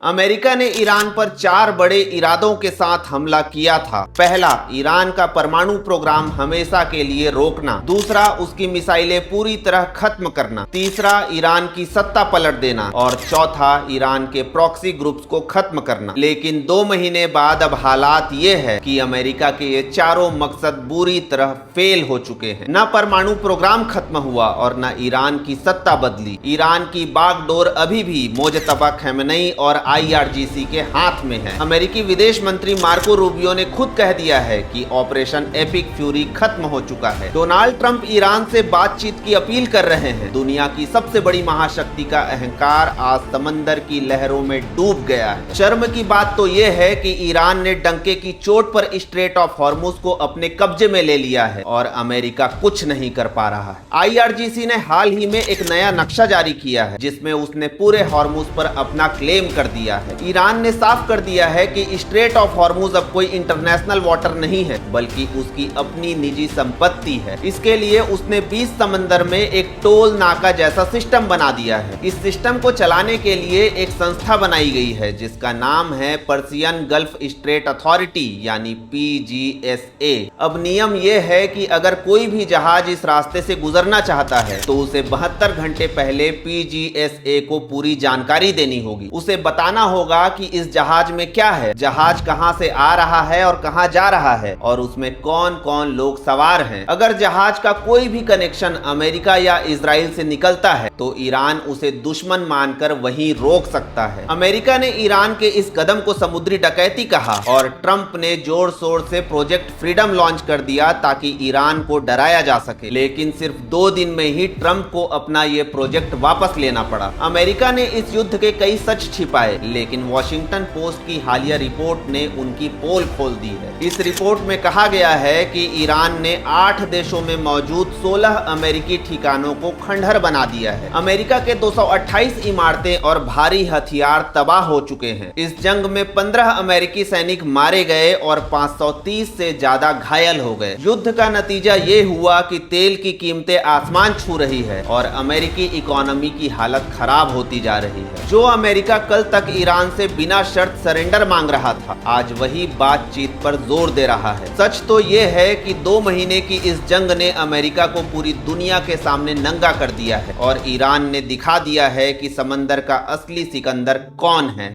America ने Iran पर 4 बड़े इरादों के साथ हमला किया था। पहला, ईरान का परमाणु प्रोग्राम हमेशा के लिए रोकना। दूसरा, उसकी मिसाइलें पूरी तरह खत्म करना। तीसरा, ईरान की सत्ता पलट देना। और चौथा, ईरान के प्रॉक्सी ग्रुप्स को खत्म करना। लेकिन 2 महीने बाद अब हालात ये है कि अमेरिका के ये चारों मकसद बुरी तरह फेल हो चुके हैं। न परमाणु प्रोग्राम खत्म हुआ और न ईरान की सत्ता बदली। ईरान की बागडोर अभी भी मोजतबा खमेनी और IRGC के हाथ में है। अमेरिकी विदेश मंत्री मार्को रूबियो ने खुद कह दिया है कि ऑपरेशन एपिक फ्यूरी खत्म हो चुका है। डोनाल्ड ट्रंप ईरान से बातचीत की अपील कर रहे हैं। दुनिया की सबसे बड़ी महाशक्ति का अहंकार आज समंदर की लहरों में डूब गया है। शर्म की बात तो यह है कि ईरान ने डंके की चोट पर स्ट्रेट ऑफ हॉर्मुज को अपने कब्जे में ले लिया है और अमेरिका कुछ नहीं कर पा रहा है। IRGC ने हाल ही में एक नया नक्शा जारी किया है जिसमें उसने पूरे हॉर्मुज पर अपना क्लेम कर दिया है। ईरान ने साफ कर दिया है कि स्ट्रेट ऑफ हॉर्मुज अब कोई इंटरनेशनल वाटर नहीं है बल्कि उसकी अपनी निजी संपत्ति है। इसके लिए उसने 20 समंदर में एक टोल नाका जैसा सिस्टम बना दिया है। इस सिस्टम को चलाने के लिए एक संस्था बनाई गई है जिसका नाम है पर्सियन गल्फ स्ट्रेट अथॉरिटी यानी PGSA। अब नियम यह है कि अगर कोई भी जहाज इस रास्ते से गुजरना चाहता है तो उसे 72 घंटे पहले PGSA को पूरी जानकारी देनी होगी। उसे बताना होगा कि इस जहाज में क्या है, जहाज कहां से आ रहा है और कहां जा रहा है और उसमें कौन कौन लोग सवार हैं। अगर जहाज का कोई भी कनेक्शन अमेरिका या इजराइल से निकलता है तो ईरान उसे दुश्मन मानकर वहीं रोक सकता है। अमेरिका ने ईरान के इस कदम को समुद्री डकैती कहा और ट्रंप ने जोर शोर से प्रोजेक्ट फ्रीडम लॉन्च कर दिया ताकि ईरान को डराया जा सके। लेकिन सिर्फ 2 दिन में ही ट्रंप को अपना ये प्रोजेक्ट वापस लेना पड़ा। अमेरिका ने इस युद्ध के कई सच छिपाए लेकिन वॉशिंगटन पोस्ट की हालिया रिपोर्ट ने उनकी पोल खोल दी है। इस रिपोर्ट में कहा गया है कि ईरान ने 8 देशों में मौजूद 16 अमेरिकी ठिकानों को खंडहर बना दिया है। अमेरिका के 228 इमारतें और भारी हथियार तबाह हो चुके हैं। इस जंग में 15 अमेरिकी सैनिक मारे गए और 530 से ज्यादा घायल हो गए। युद्ध का नतीजा ये हुआ कि तेल की कीमतें आसमान छू रही है और अमेरिकी इकोनॉमी की हालत खराब होती जा रही है। जो अमेरिका कल तक ईरान से बिना शर्त सरेंडर मांग रहा था आज वही बातचीत पर जोर दे रहा है। सच तो यह है कि 2 महीने की इस जंग ने अमेरिका को पूरी दुनिया के सामने नंगा कर दिया है और ईरान ने दिखा दिया है कि समंदर का असली सिकंदर कौन है।